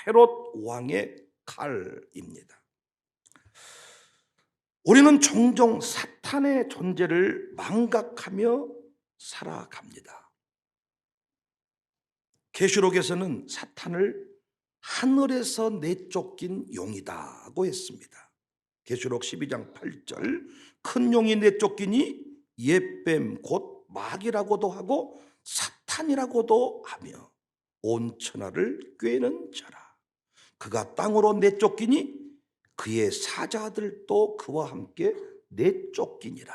헤롯 왕의 칼입니다. 우리는 종종 사탄의 존재를 망각하며 살아갑니다. 계시록에서는 사탄을 하늘에서 내쫓긴 용이다고 했습니다. 계시록 12장 8절, 큰 용이 내쫓기니 옛뱀 곧 마귀라고도 하고 사탄이라고도 하며 온 천하를 꿰는 자라. 그가 땅으로 내쫓기니 그의 사자들도 그와 함께 내쫓기니라.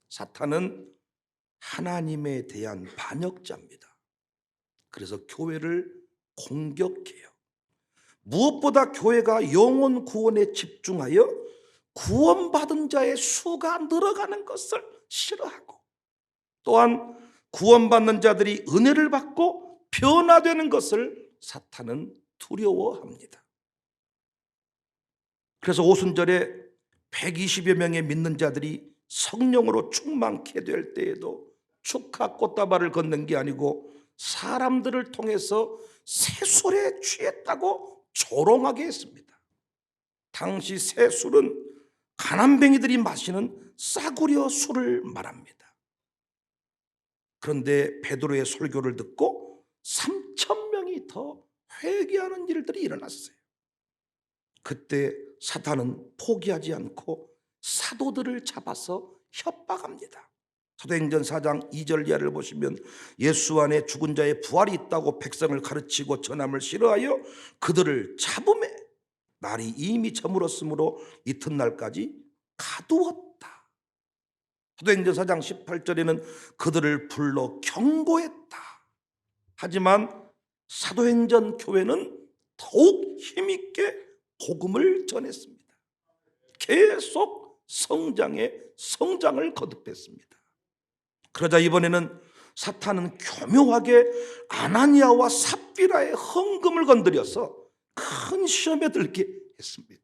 사탄은 하나님에 대한 반역자입니다. 그래서 교회를 공격해요. 무엇보다 교회가 영혼 구원에 집중하여 구원받은 자의 수가 늘어가는 것을 싫어하고, 또한 구원받는 자들이 은혜를 받고 변화되는 것을 사탄은 두려워합니다. 그래서 오순절에 120여 명의 믿는 자들이 성령으로 충만케 될 때에도 축하 꽃다발을 걷는 게 아니고 사람들을 통해서 새술에 취했다고 조롱하게 했습니다. 당시 새술은 가난뱅이들이 마시는 싸구려 술을 말합니다. 그런데 베드로의 설교를 듣고 3,000명이 더 회개하는 일들이 일어났어요. 그때 사탄은 포기하지 않고 사도들을 잡아서 협박합니다. 사도행전 4장 2절 이하를 보시면 예수 안에 죽은 자의 부활이 있다고 백성을 가르치고 전함을 싫어하여 그들을 잡음에 날이 이미 저물었으므로 이튿날까지 가두었다. 사도행전 4장 18절에는 그들을 불러 경고했다. 하지만 사도행전 교회는 더욱 힘있게 복음을 전했습니다. 계속 성장을 거듭했습니다. 그러자 이번에는 사탄은 교묘하게 아나니아와 삽비라의 헌금을 건드려서 큰 시험에 들게 했습니다.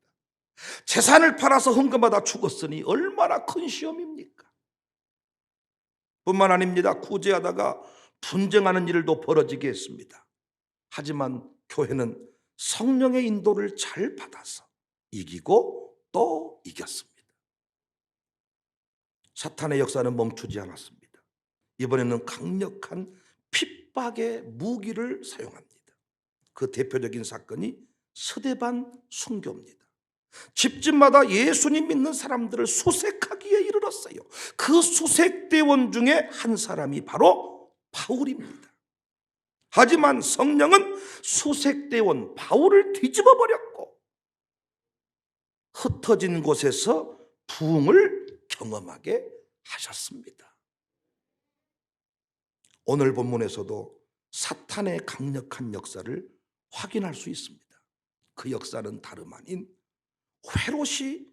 재산을 팔아서 헌금하다 죽었으니 얼마나 큰 시험입니까? 뿐만 아닙니다. 구제하다가 분쟁하는 일도 벌어지게 했습니다. 하지만 교회는 성령의 인도를 잘 받아서 이기고 또 이겼습니다. 사탄의 역사는 멈추지 않았습니다. 이번에는 강력한 핍박의 무기를 사용합니다. 그 대표적인 사건이 스데반 순교입니다. 집집마다 예수님 믿는 사람들을 수색하기에 이르렀어요. 그 수색대원 중에 한 사람이 바로 바울입니다. 하지만 성령은 수색대원 바울을 뒤집어 버렸고 흩어진 곳에서 부흥을 경험하게 하셨습니다. 오늘 본문에서도 사탄의 강력한 역사를 확인할 수 있습니다. 그 역사는 다름 아닌 헤롯이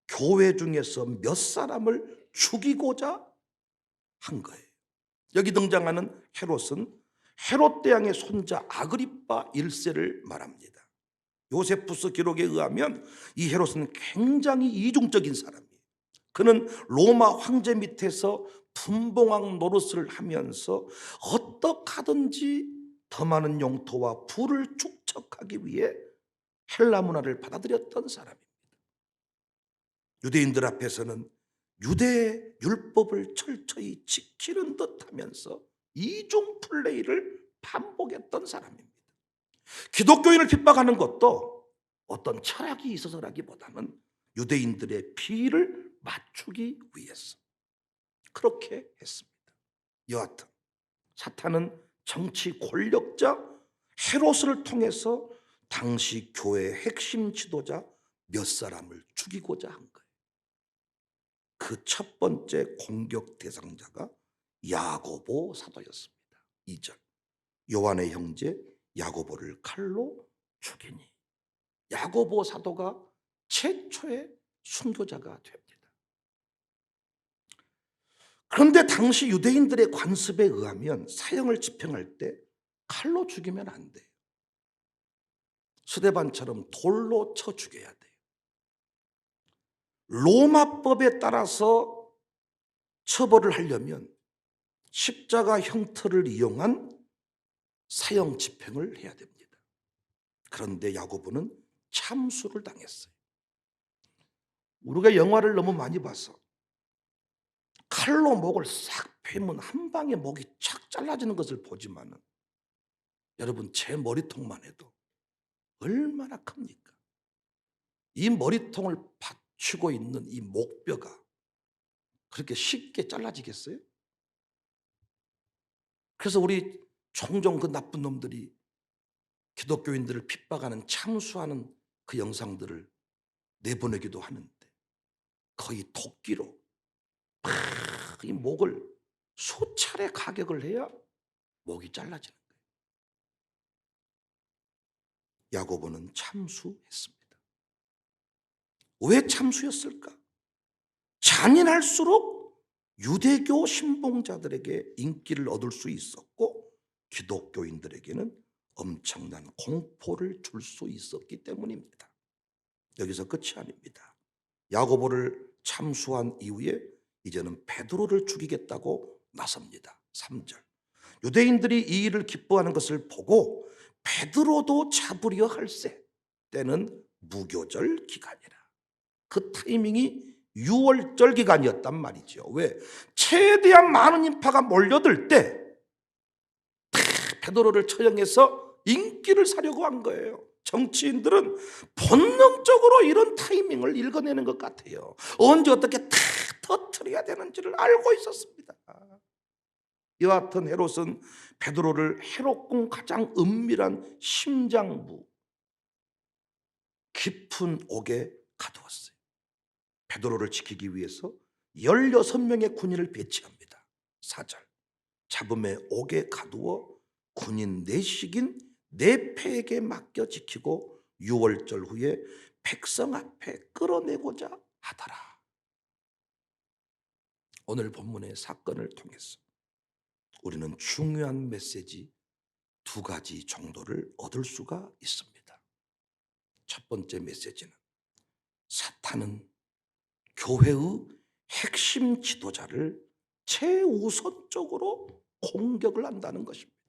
교회 중에서 몇 사람을 죽이고자 한 거예요. 여기 등장하는 헤롯은 헤롯 대왕의 손자 아그리파 1세를 말합니다. 요세푸스 기록에 의하면 이 헤롯은 굉장히 이중적인 사람이에요. 그는 로마 황제 밑에서 분봉왕 노릇을 하면서 어떻게 하든지 더 많은 영토와 부를 축적하기 위해 헬라 문화를 받아들였던 사람입니다. 유대인들 앞에서는 유대 율법을 철저히 지키는 듯 하면서 이중 플레이를 반복했던 사람입니다. 기독교인을 핍박하는 것도 어떤 철학이 있어서라기보다는 유대인들의 비위를 맞추기 위해서 그렇게 했습니다. 여하튼 사탄은 정치 권력자 헤롯을 통해서 당시 교회의 핵심 지도자 몇 사람을 죽이고자 한 거예요. 그 첫 번째 공격 대상자가 야고보 사도였습니다. 2절, 요한의 형제 야고보를 칼로 죽이니. 야고보 사도가 최초의 순교자가 됩니다. 그런데 당시 유대인들의 관습에 의하면 사형을 집행할 때 칼로 죽이면 안 돼요. 스데반처럼 돌로 쳐 죽여야 돼요. 로마법에 따라서 처벌을 하려면 십자가 형태를 이용한 사형 집행을 해야 됩니다. 그런데 야고보는 참수를 당했어요. 우리가 영화를 너무 많이 봐서 칼로 목을 싹 베면 한 방에 목이 착 잘라지는 것을 보지만은, 여러분 제 머리통만 해도 얼마나 큽니까? 이 머리통을 받치고 있는 이 목뼈가 그렇게 쉽게 잘라지겠어요? 그래서 우리 종종 그 나쁜 놈들이 기독교인들을 핍박하는, 참수하는 그 영상들을 내보내기도 하는데, 거의 도끼로 팍 이 목을 수차례 가격을 해야 목이 잘라지는 거예요. 야고보는 참수했습니다. 왜 참수였을까? 잔인할수록 유대교 신봉자들에게 인기를 얻을 수 있었고, 기독교인들에게는 엄청난 공포를 줄 수 있었기 때문입니다. 여기서 끝이 아닙니다. 야고보를 참수한 이후에 이제는 베드로를 죽이겠다고 나섭니다. 3절. 유대인들이 이 일을 기뻐하는 것을 보고 베드로도 잡으려 할세. 때는 무교절 기간이라. 그 타이밍이 6월절 기간이었단 말이죠. 왜? 최대한 많은 인파가 몰려들 때 베드로를 처형해서 인기를 사려고 한 거예요. 정치인들은 본능적으로 이런 타이밍을 읽어내는 것 같아요. 언제 어떻게 다 터뜨려야 되는지를 알고 있었습니다. 이와 같은 헤롯은 베드로를 헤롯궁 가장 은밀한 심장부 깊은 옥에 가두었어요. 베드로를 지키기 위해서 16명의 군인을 배치합니다. 4절. 잡음에 옥에 가두어 군인 내식인 내패에게 맡겨 지키고 6월절 후에 백성 앞에 끌어내고자 하더라. 오늘 본문의 사건을 통해서 우리는 중요한 메시지 2가지 정도를 얻을 수가 있습니다. 첫 번째 메시지는 사탄은 교회의 핵심 지도자를 최우선적으로 공격을 한다는 것입니다.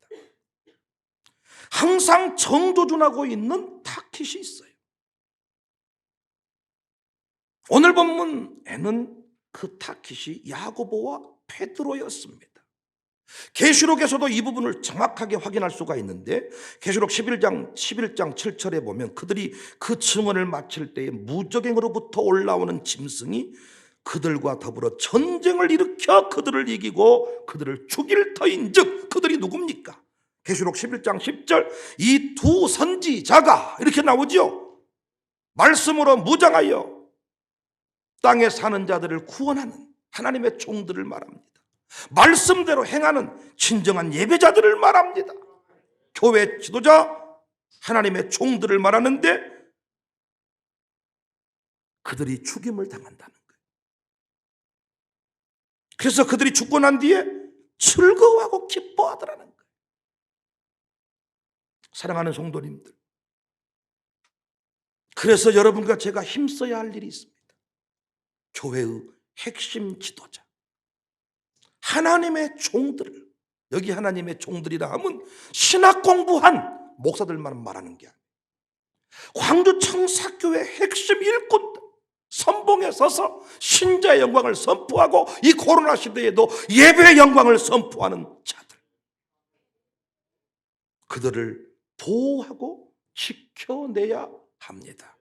항상 정조준하고 있는 타깃이 있어요. 오늘 본문에는 그 타깃이 야고보와 베드로였습니다. 계시록에서도 이 부분을 정확하게 확인할 수가 있는데, 계시록 11장 7절에 보면 그들이 그 증언을 마칠 때에 무적행으로부터 올라오는 짐승이 그들과 더불어 전쟁을 일으켜 그들을 이기고 그들을 죽일 터인즉, 그들이 누굽니까? 계시록 11장 10절, 이 두 선지자가 이렇게 나오죠. 말씀으로 무장하여 땅에 사는 자들을 구원하는 하나님의 종들을 말합니다. 말씀대로 행하는 진정한 예배자들을 말합니다. 교회 지도자, 하나님의 종들을 말하는데 그들이 죽임을 당한다는 거예요. 그래서 그들이 죽고 난 뒤에 즐거워하고 기뻐하더라는 거예요. 사랑하는 성도님들, 그래서 여러분과 제가 힘써야 할 일이 있습니다. 교회의 핵심 지도자, 하나님의 종들을, 여기 하나님의 종들이라 하면 신학 공부한 목사들만 말하는 게 아니에요. 광주 청사교회 핵심 일꾼들, 선봉에 서서 신자의 영광을 선포하고 이 코로나 시대에도 예배의 영광을 선포하는 자들, 그들을 보호하고 지켜내야 합니다.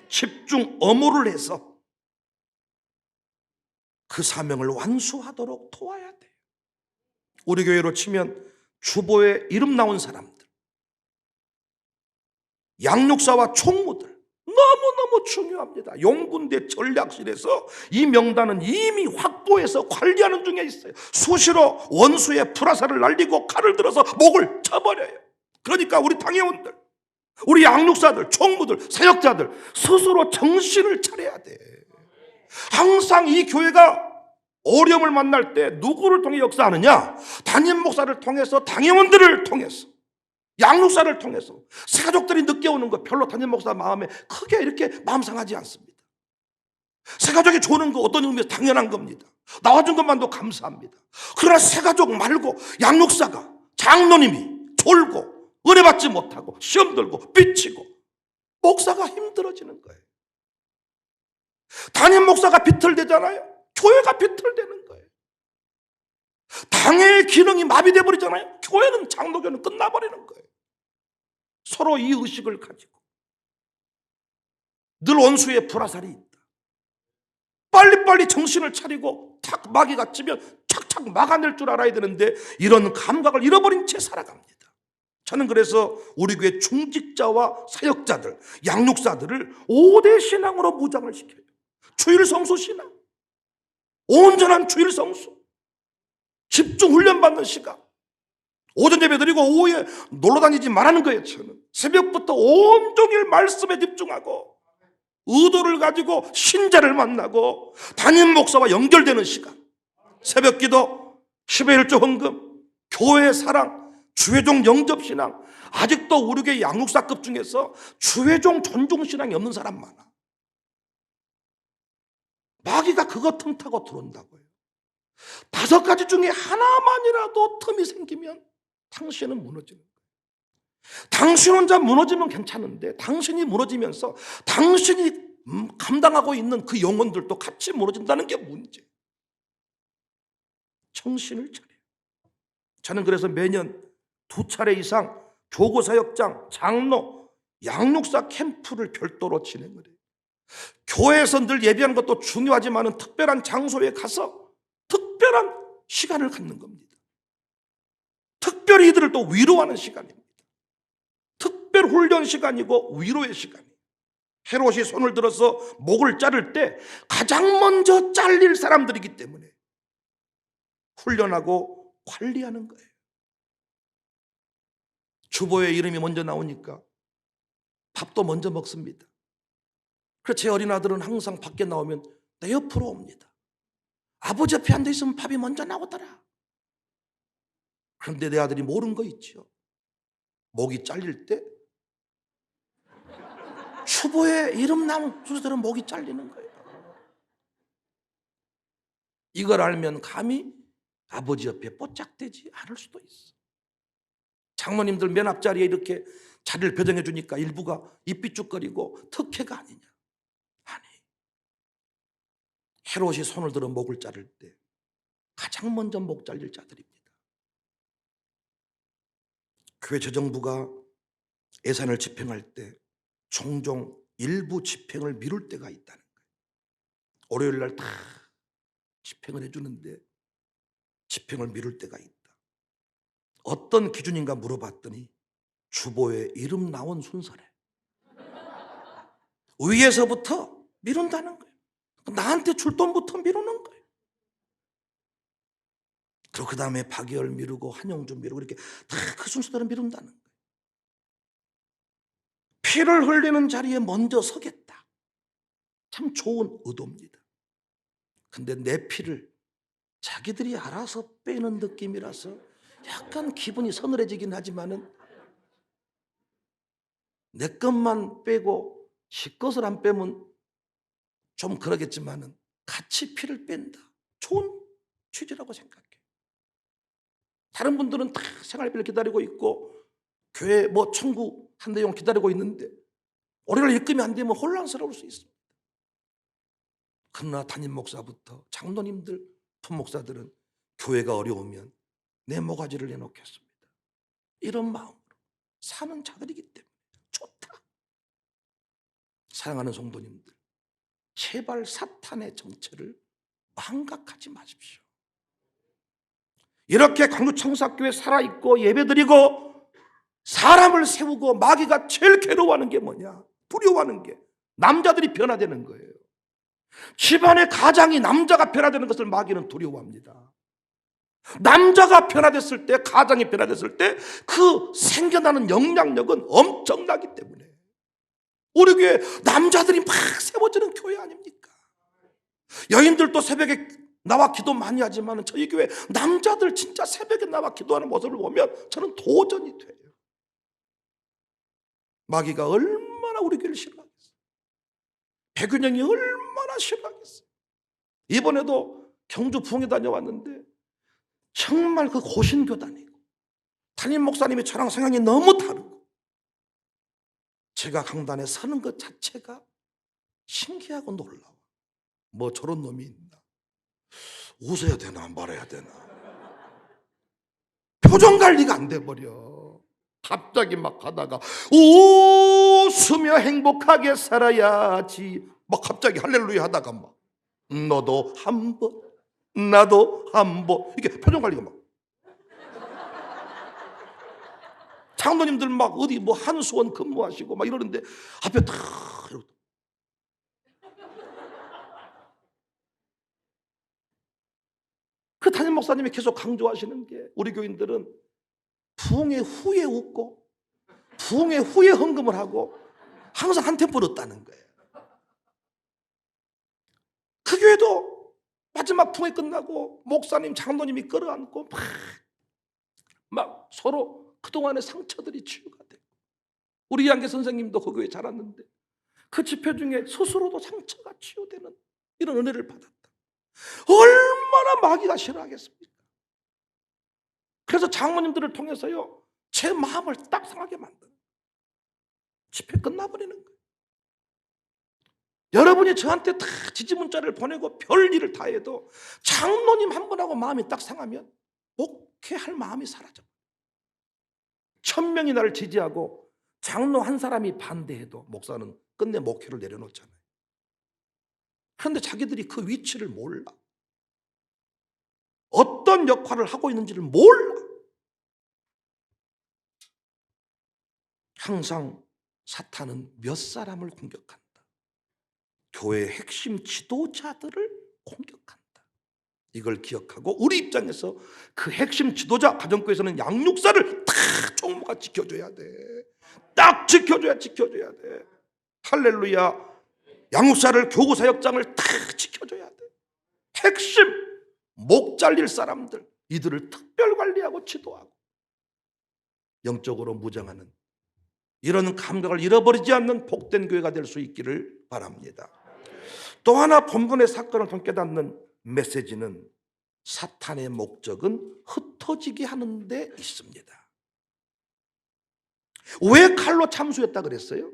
집중 엄호를 해서 그 사명을 완수하도록 도와야 돼요. 우리 교회로 치면 주보에 이름 나온 사람들, 양육사와 총무들 너무너무 중요합니다. 용군대 전략실에서 이 명단은 이미 확보해서 관리하는 중에 있어요. 수시로 원수의 불화살을 날리고 칼을 들어서 목을 쳐버려요. 그러니까 우리 당회원들, 우리 양육사들, 총무들, 사역자들 스스로 정신을 차려야 돼. 항상 이 교회가 어려움을 만날 때 누구를 통해 역사하느냐? 담임 목사를 통해서, 당회원들을 통해서, 양육사를 통해서. 새가족들이 늦게 오는 거 별로 담임 목사 마음에 크게 이렇게 마음 상하지 않습니다. 새가족이 조는 거 어떤 의미에서 당연한 겁니다. 나와준 것만도 감사합니다. 그러나 새가족 말고 양육사가, 장로님이 졸고 은혜 받지 못하고 시험 들고 삐치고 목사가 힘들어지는 거예요. 담임 목사가 비틀대잖아요. 교회가 비틀대는 거예요. 당회의 기능이 마비돼 버리잖아요. 교회는 장로교는 끝나버리는 거예요. 서로 이 의식을 가지고 늘 원수의 불화살이 있다. 빨리빨리 정신을 차리고 탁 마귀가 찌면 착착 막아낼 줄 알아야 되는데 이런 감각을 잃어버린 채 살아갑니다. 저는 그래서 우리 교회 중직자와 사역자들, 양육사들을 5대 신앙으로 무장을 시켜요. 주일성수 신앙, 온전한 주일성수, 집중 훈련받는 시간, 오전 예배 드리고 오후에 놀러 다니지 말라는 거예요. 저는 새벽부터 온종일 말씀에 집중하고 의도를 가지고 신자를 만나고 담임 목사와 연결되는 시간, 새벽 기도, 10회 1조 헌금, 교회 사랑, 주회종 영접신앙. 아직도 우리 교회 양육사급 중에서 주회종 존중신앙이 없는 사람 많아. 마귀가 그거 틈타고 들어온다고요. 5가지 중에 하나만이라도 틈이 생기면 당신은 무너지는 거예요. 당신 혼자 무너지면 괜찮은데 당신이 무너지면서 당신이 감당하고 있는 그 영혼들도 같이 무너진다는 게 문제예요. 정신을 차려요. 저는 그래서 매년 2차례 이상 교구사역장, 장로, 양육사 캠프를 별도로 진행을 해요. 교회에서 늘 예배하는 것도 중요하지만 특별한 장소에 가서 특별한 시간을 갖는 겁니다. 특별히 이들을 또 위로하는 시간입니다. 특별 훈련 시간이고 위로의 시간이에요. 헤롯이 손을 들어서 목을 자를 때 가장 먼저 잘릴 사람들이기 때문에 훈련하고 관리하는 거예요. 주보의 이름이 먼저 나오니까 밥도 먼저 먹습니다. 그래서 제 어린 아들은 항상 밖에 나오면 내 옆으로 옵니다. 아버지 옆에 앉아 있으면 밥이 먼저 나오더라. 그런데 내 아들이 모르는 거 있죠. 목이 잘릴 때 주보에 이름 나온 순서대로 목이 잘리는 거예요. 이걸 알면 감히 아버지 옆에 뽀짝대지 않을 수도 있어. 장모님들 맨 앞자리에 이렇게 자리를 배정해 주니까 일부가 입 삐죽거리고 특혜가 아니냐. 아니, 헤롯이 손을 들어 목을 자를 때 가장 먼저 목 잘릴 자들입니다. 교회 재정부가 예산을 집행할 때 종종 일부 집행을 미룰 때가 있다는 거예요. 월요일 날 다 집행을 해주는데 집행을 미룰 때가 있다. 어떤 기준인가 물어봤더니 주보에 이름 나온 순서래. 위에서부터 미룬다는 거예요. 나한테 줄 돈부터 미루는 거예요. 그리고 그 다음에 박예열 미루고 한영주 미루고 이렇게 다 그 순서대로 미룬다는 거예요. 피를 흘리는 자리에 먼저 서겠다. 참 좋은 의도입니다. 근데 내 피를 자기들이 알아서 빼는 느낌이라서 약간 기분이 서늘해지긴 하지만은 내 것만 빼고 지 것을 안 빼면 좀 그러겠지만은 같이 피를 뺀다. 좋은 취지라고 생각해. 다른 분들은 다 생활비를 기다리고 있고 교회 뭐 청구 한 내용 기다리고 있는데 월요일 입금이 안 되면 혼란스러울 수 있습니다. 그러나 담임 목사부터 장로님들, 품목사들은 교회가 어려우면 내 모가지를 내놓겠습니다. 이런 마음으로 사는 자들이기 때문에 좋다. 사랑하는 성도님들, 제발 사탄의 정체를 망각하지 마십시오. 이렇게 강주청사교회 살아있고 예배드리고 사람을 세우고 마귀가 제일 괴로워하는 게 뭐냐? 두려워하는 게 남자들이 변화되는 거예요. 집안의 가장이 남자가 변화되는 것을 마귀는 두려워합니다. 남자가 변화됐을 때, 가장이 변화됐을 때 그 생겨나는 영향력은 엄청나기 때문에 우리 교회 남자들이 막 세워지는 교회 아닙니까? 여인들도 새벽에 나와 기도 많이 하지만 저희 교회 남자들 진짜 새벽에 나와 기도하는 모습을 보면 저는 도전이 돼요. 마귀가 얼마나 우리 교회를 싫어하겠어요. 백윤영이 얼마나 싫어하겠어요. 이번에도 경주 부흥회 다녀왔는데 정말 그 고신교단이고 담임 목사님이 저랑 성향이 너무 다르고 제가 강단에 서는 것 자체가 신기하고 놀라워. 뭐 저런 놈이 있나? 웃어야 되나 말아야 되나? 표정 관리가 안 돼버려. 갑자기 막 하다가 웃으며 행복하게 살아야지 막 갑자기 할렐루야 하다가 막 너도 한 번 나도 한 번 이게 표정 관리가 막 장로님들 막 어디 뭐 한수원 근무하시고 막 이러는데 앞에 다 이러고 그 담임 목사님이 계속 강조하시는 게 우리 교인들은 부흥회 후에 웃고 부흥회 후에 헌금을 하고 항상 한 템포 넣었다는 거예요. 그 교회도 마지막 부흥회 끝나고 목사님 장로님이 끌어안고 막 서로 그동안의 상처들이 치유가 되고 우리 양계 선생님도 그 교회 자랐는데 그 집회 중에 스스로도 상처가 치유되는 이런 은혜를 받았다. 얼마나 마귀가 싫어하겠습니까? 그래서 장모님들을 통해서요 제 마음을 딱 상하게 만드는 집회 끝나버리는 거예요. 여러분이 저한테 다 지지 문자를 보내고 별일을 다 해도 장로님 한 분하고 마음이 딱 상하면 목회할 마음이 사라져. 1000명이 나를 지지하고 장로 한 사람이 반대해도 목사는 끝내 목회를 내려놓잖아요. 그런데 자기들이 그 위치를 몰라. 어떤 역할을 하고 있는지를 몰라. 항상 사탄은 몇 사람을 공격한다. 교회의 핵심 지도자들을 공격한다. 이걸 기억하고 우리 입장에서 그 핵심 지도자 가정교회에서는 양육사를 딱 총무가 지켜줘야 돼. 딱 지켜줘야 돼. 할렐루야. 양육사를 교구사역장을 딱 지켜줘야 돼. 핵심 목 잘릴 사람들 이들을 특별 관리하고 지도하고 영적으로 무장하는 이런 감각을 잃어버리지 않는 복된 교회가 될 수 있기를 바랍니다. 또 하나 본문의 사건을 통해 깨닫는 메시지는 사탄의 목적은 흩어지게 하는 데 있습니다. 왜 칼로 참수했다 그랬어요?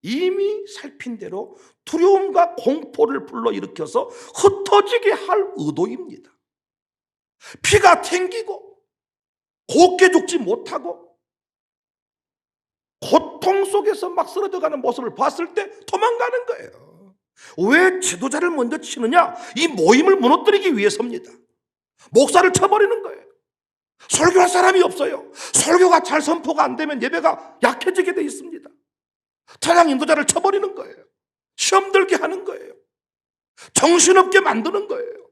이미 살핀 대로 두려움과 공포를 불러일으켜서 흩어지게 할 의도입니다. 피가 튕기고 곱게 죽지 못하고 고통 속에서 막 쓰러져가는 모습을 봤을 때 도망가는 거예요. 왜 지도자를 먼저 치느냐? 이 모임을 무너뜨리기 위해서입니다. 목사를 쳐버리는 거예요. 설교할 사람이 없어요. 설교가 잘 선포가 안 되면 예배가 약해지게 돼 있습니다. 찬양 인도자를 쳐버리는 거예요. 시험 들게 하는 거예요. 정신없게 만드는 거예요.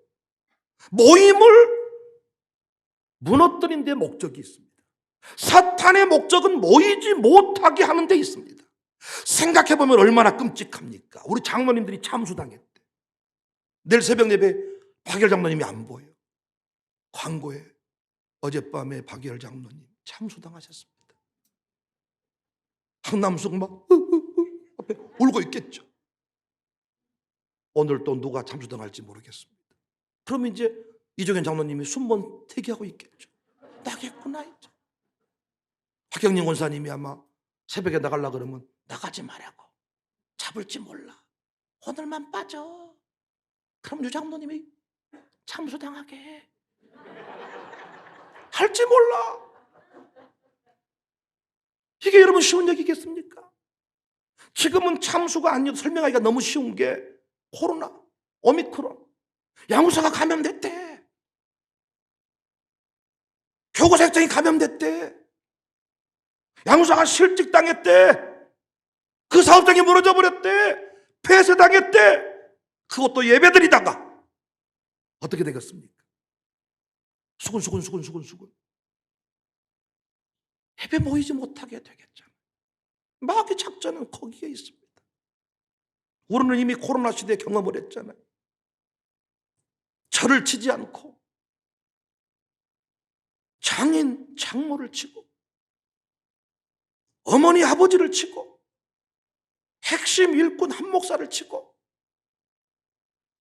모임을 무너뜨린 데 목적이 있습니다. 사탄의 목적은 모이지 못하게 하는 데 있습니다. 생각해보면 얼마나 끔찍합니까? 우리 장로님들이 참수당했대. 내일 새벽 예배 박열 장로님이 안 보여. 광고에 어젯밤에 박열 장로님 참수당하셨습니다. 한남숙 막 앞에 울고 있겠죠. 오늘 또 누가 참수당할지 모르겠습니다. 그럼 이제 이종현 장로님이 순번 대기하고 있겠죠. 나겠구나 이제. 박경림 권사님이 아마 새벽에 나가려고 그러면 나가지 말라고. 잡을지 몰라. 오늘만 빠져. 그럼 유 장로님이 참수당하게 해. 할지 몰라. 이게 여러분 쉬운 얘기겠습니까? 지금은 참수가 아니어도 설명하기가 너무 쉬운 게 코로나, 오미크론, 양육사가 감염됐대. 교구사역장이 감염됐대. 양육사가 실직당했대. 그 사업장이 무너져 버렸대. 폐쇄당했대. 그것도 예배드리다가 어떻게 되겠습니까? 수근수근 예배 모이지 못하게 되겠잖아요. 마귀 작전은 거기에 있습니다. 우리는 이미 코로나 시대에 경험을 했잖아요. 절을 치지 않고 장인, 장모를 치고 어머니, 아버지를 치고 핵심 일꾼 한 목사를 치고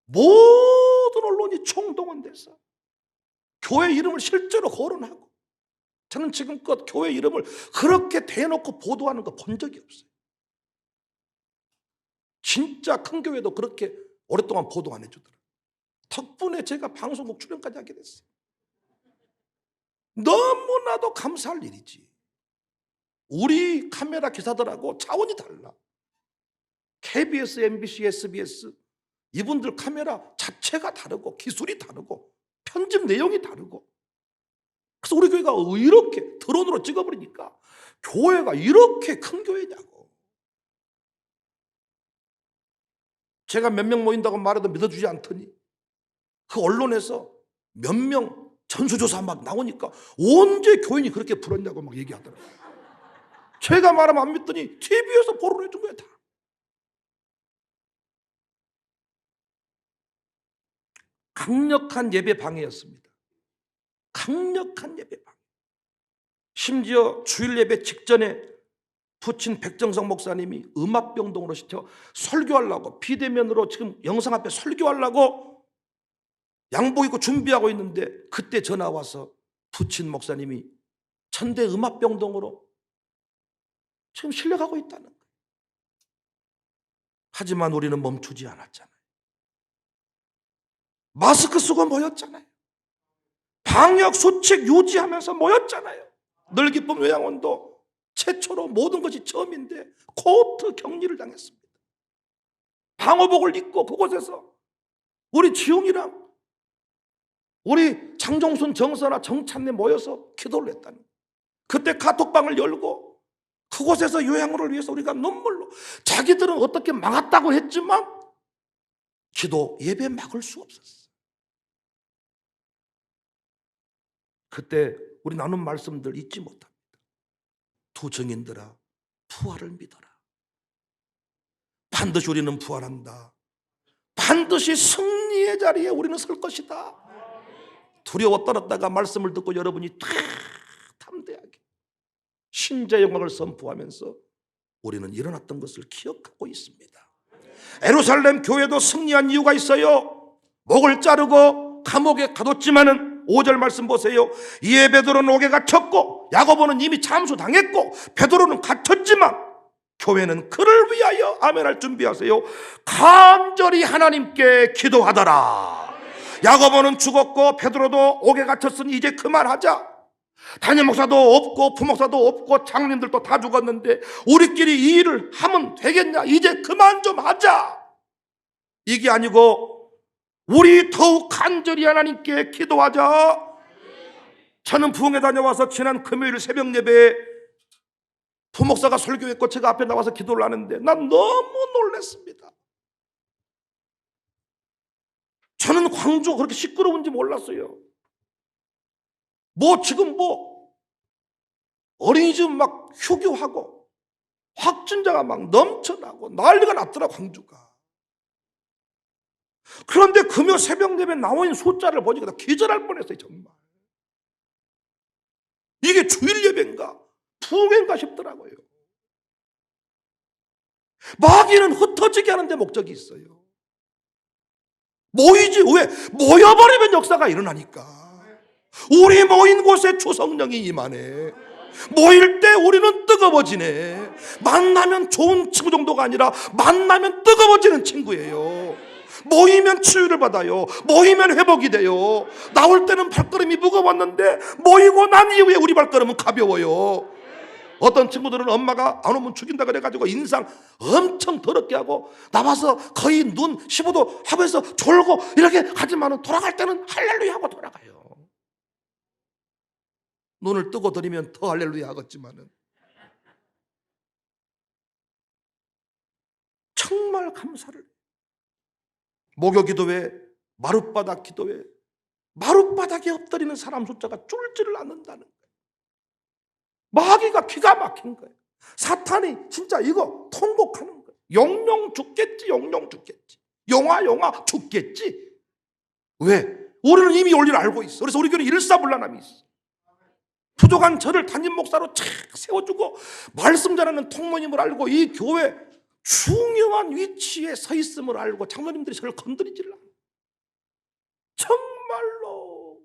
모든 언론이 총동원돼서 교회 이름을 실제로 거론하고 저는 지금껏 교회 이름을 그렇게 대놓고 보도하는 거 본 적이 없어요. 진짜 큰 교회도 그렇게 오랫동안 보도 안 해주더라고요. 덕분에 제가 방송국 출연까지 하게 됐어요. 너무나도 감사할 일이지. 우리 카메라 기사들하고 차원이 달라. KBS, MBC, SBS 이분들 카메라 자체가 다르고 기술이 다르고 편집 내용이 다르고, 그래서 우리 교회가 이렇게 드론으로 찍어버리니까 교회가 이렇게 큰 교회냐고. 제가 몇 명 모인다고 말해도 믿어주지 않더니 그 언론에서 몇 명 전수조사 막 나오니까 언제 교인이 그렇게 불었냐고 막 얘기하더라고요. 제가 말하면 안 믿더니 TV에서 보도를 해준 거예요. 다. 강력한 예배 방해였습니다. 강력한 예배 방해. 심지어 주일 예배 직전에 부친 백정성 목사님이 음압병동으로 시켜 설교하려고, 비대면으로 지금 영상 앞에 설교하려고 양복 입고 준비하고 있는데 그때 전화 와서 부친 목사님이 천대 음압병동으로 지금 실려가고 있다는 거예요. 하지만 우리는 멈추지 않았잖아요. 마스크 쓰고 모였잖아요. 방역 수칙 유지하면서 모였잖아요. 늘 기쁨 요양원도 최초로 모든 것이 처음인데 코호트 격리를 당했습니다. 방호복을 입고 그곳에서 우리 지웅이랑 우리 장종순, 정선아, 정찬래 모여서 기도를 했다는 거예요. 그때 카톡방을 열고 그곳에서 요양원을 위해서 우리가 눈물로, 자기들은 어떻게 막았다고 했지만 기도 예배 막을 수 없었어. 그때 우리 나눈 말씀들 잊지 못합니다. 두 증인들아, 부활을 믿어라. 반드시 우리는 부활한다. 반드시 승리의 자리에 우리는 설 것이다. 두려워 떨었다가 말씀을 듣고 여러분이 다 담대하게 신자의 영광을 선포하면서 우리는 일어났던 것을 기억하고 있습니다. 예루살렘 교회도 승리한 이유가 있어요. 목을 자르고 감옥에 가뒀지만은 5절 말씀 보세요. 이에 베드로는 옥에 갇혔고 야고보는 이미 참수당했고 베드로는 갇혔지만 교회는 그를 위하여 아멘할 준비하세요. 간절히 하나님께 기도하더라. 야고보는 죽었고 베드로도 옥에 갇혔으니 이제 그만하자. 담임 목사도 없고 부목사도 없고 장로님들도 다 죽었는데 우리끼리 이 일을 하면 되겠냐? 이제 그만 좀 하자. 이게 아니고 우리 더욱 간절히 하나님께 기도하자. 저는 부흥회 다녀와서 지난 금요일 새벽 예배에 부목사가 설교했고 제가 앞에 나와서 기도를 하는데 난 너무 놀랐습니다. 저는 광주가 그렇게 시끄러운지 몰랐어요. 지금 어린이집 막 휴교하고 확진자가 막 넘쳐나고 난리가 났더라, 광주가. 그런데 금요 새벽 예배 나온 숫자를 보니까 나 기절할 뻔했어요, 정말. 이게 주일 예배인가 부흥회인가 싶더라고요. 마귀는 흩어지게 하는데 목적이 있어요. 모이지, 왜? 모여버리면 역사가 일어나니까. 우리 모인 곳에 주성령이 임하네. 모일 때 우리는 뜨거워지네. 만나면 좋은 친구 정도가 아니라 만나면 뜨거워지는 친구예요. 모이면 치유를 받아요. 모이면 회복이 돼요. 나올 때는 발걸음이 무거웠는데 모이고 난 이후에 우리 발걸음은 가벼워요. 어떤 친구들은 엄마가 안 오면 죽인다 그래가지고 인상 엄청 더럽게 하고 나와서 거의 눈 15도 하면서 졸고 이렇게 하지만 돌아갈 때는 할렐루야 하고 돌아가요. 눈을 뜨고 드리면 더 할렐루야 하겠지만은 정말 감사를. 목요 기도회, 마룻바닥 기도회, 마룻바닥에 엎드리는 사람 숫자가 줄지를 않는다는 거예요. 마귀가 기가 막힌 거예요. 사탄이 진짜 이거 통곡하는 거예요. 영영 죽겠지, 영영 죽겠지. 영화 죽겠지. 왜? 우리는 이미 원리를 알고 있어. 그래서 우리 교회는 일사불란함이 있어. 부족한 저를 담임 목사로 착 세워주고 말씀 잘하는 통모님을 알고 이 교회 중요한 위치에 서 있음을 알고 장로님들이 저를 건드리지를 않아요. 정말로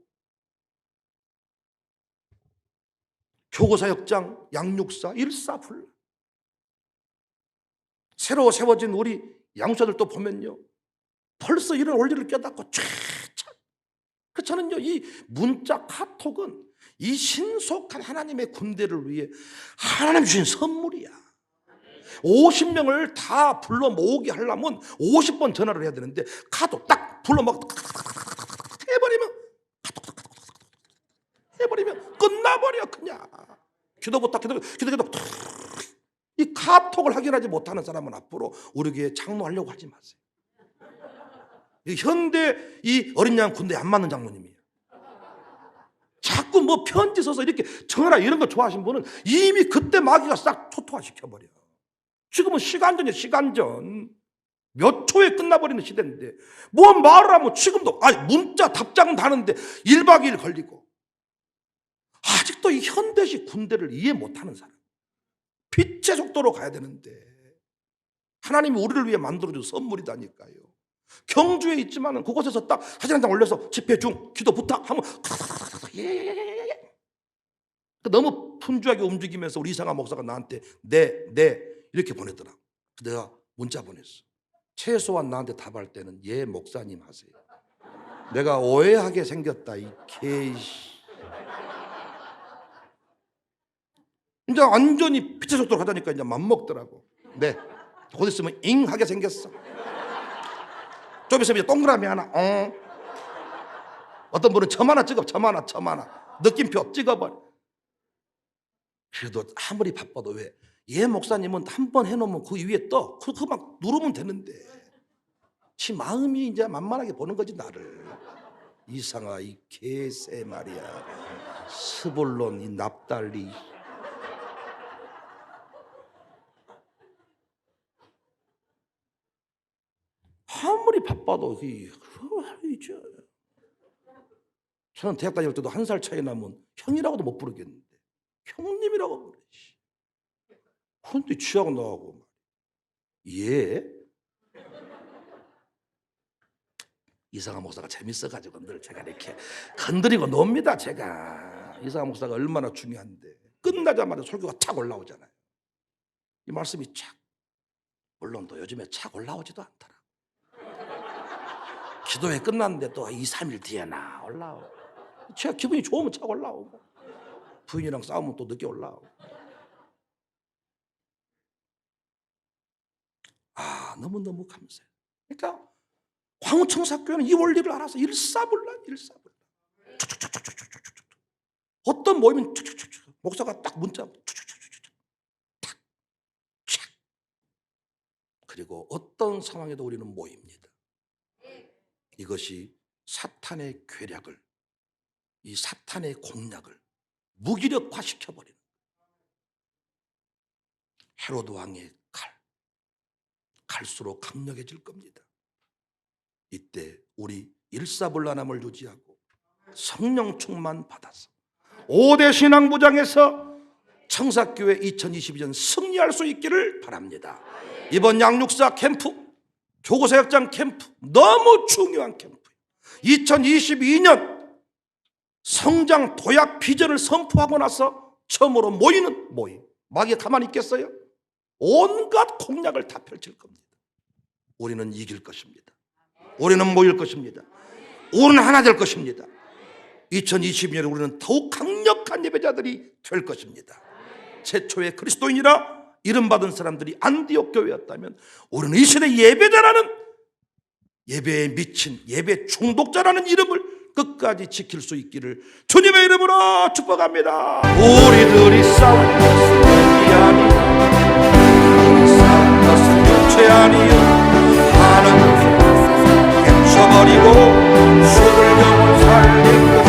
교구사역장, 양육사, 일사불란. 새로 세워진 우리 양육사들도 보면요, 벌써 이런 원리를 깨닫고 쫙쫙. 저는요, 이 문자 카톡은 이 신속한 하나님의 군대를 위해 하나님 주신 선물이야. 50명을 다 불러 모으게 하려면 50번 전화를 해야 되는데, 카톡 딱 불러 막 해버리면 끝나버려. 그냥 기도부터 기도. 이 카톡을 확인하지 못하는 사람은 앞으로 우리 교회에 장로하려고 하지 마세요. 현대 이 어린 양 군대에 안 맞는 장로님이에요. 자꾸 뭐 편지 써서 이렇게 전화 이런 거 좋아하신 분은 이미 그때 마귀가 싹 초토화시켜버려. 지금은 시간전이에요. 시간전. 몇 초에 끝나버리는 시대인데 뭐 말을 하면 지금도 문자 답장은 다는데 1박 2일 걸리고. 아직도 이 현대식 군대를 이해 못하는 사람, 빛의 속도로 가야 되는데 하나님이 우리를 위해 만들어준 선물이다니까요. 경주에 있지만은 그곳에서 딱 사진 한 장 올려서 집회 중 기도 부탁 하면 너무 분주하게 움직이면서 우리 이상한 목사가 나한테 네 이렇게 보내더라. 내가 문자 보냈어. 최소한 나한테 답할 때는 예 목사님 하세요. 내가 오해하게 생겼다 이 개이씨. 이제 완전히 빛의 속도로 가자니까 이제 맘먹더라고. 네. 곧 있으면 잉 하게 생겼어. 좀 있으면 이제 동그라미 하나. 어떤 분은 점 하나 찍어. 점 하나. 느낌표 찍어버려. 그래도 아무리 바빠도 왜? 예 목사님은 한 번 해놓으면 그 위에 떠. 그거 막 누르면 되는데. 지 마음이 이제 만만하게 보는 거지 나를. 이상아 이 개새 말이야. 스불론 이 납달리. 아무리 바빠도 저는 대학 다닐 때도 1살 차이 나면 형이라고도 못 부르겠는데 형님이라고 부르지. 그런데 취하고 나하고 예? 이상한 목사가 재밌어가지고 늘 제가 이렇게 건드리고 놉니다. 제가 이상한 목사가 얼마나 중요한데 끝나자마자 설교가 착 올라오잖아요. 이 말씀이 착, 물론 또 요즘에 착 올라오지도 않더라. 기도회 끝났는데 또 2, 3일 뒤에 나 올라오고, 제가 기분이 좋으면 착 올라오고, 부인이랑 싸우면 또 늦게 올라오고. 너무너무 감사해요. 그러니까 광우청사교회는 이 원리를 알아서 일사불란. 어떤 모임은 목사가 딱 문자 탁. 그리고 어떤 상황에도 우리는 모입니다. 이것이 사탄의 괴략을, 이 사탄의 공략을 무기력화시켜버리는 헤로드 왕의 갈수록 강력해질 겁니다. 이때 우리 일사불란함을 유지하고 성령 충만 받아서 5대 신앙부장에서 청사교회 2022년 승리할 수 있기를 바랍니다. 이번 양육사 캠프, 교구사역장 캠프 너무 중요한 캠프예요. 2022년 성장 도약 비전을 선포하고 나서 처음으로 모이는 모임. 마귀가 가만히 있겠어요? 온갖 공략을 다 펼칠 겁니다. 우리는 이길 것입니다. 우리는 모일 것입니다. 우리는 하나 될 것입니다. 2022년에 우리는 더욱 강력한 예배자들이 될 것입니다. 최초의 그리스도인이라 이름받은 사람들이 안디옥 교회였다면 우리는 이 시대 예배자라는, 예배에 미친 예배 중독자라는 이름을 끝까지 지킬 수 있기를 주님의 이름으로 축복합니다. 우리들이 싸운 것은 이 아니야. 싸운 것은 육체 아니야. 하나님 깨쳐버리고 죽을 영혼 살리고